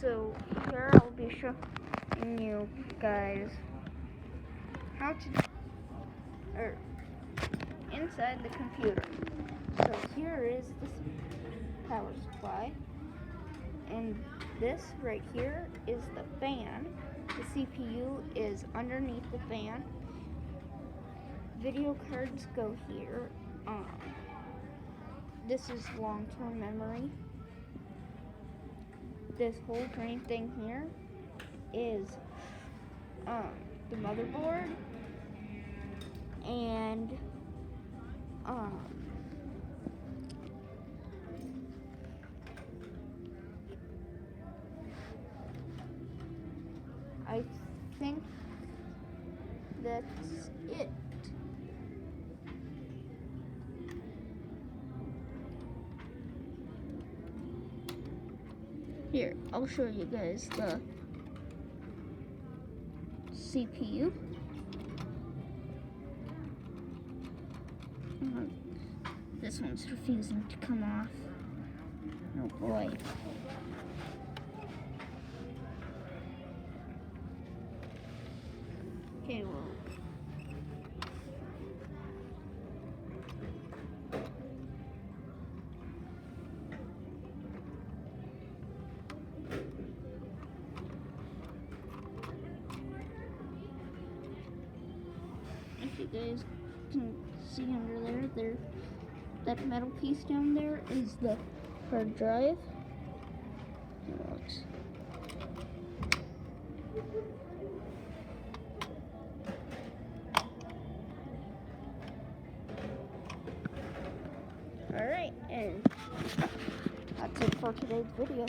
So here I'll be showing you guys how to inside the computer. So here is the power supply, and this right here is the fan. The CPU is underneath the fan. Video cards go here. This is long-term memory. This whole green thing here is the motherboard, and I think that's it. Here, I'll show you guys the CPU. This one's refusing to come off. Oh boy. Okay, well. If you guys can see under there, that metal piece down there is the hard drive. Alright, and that's it for today's video.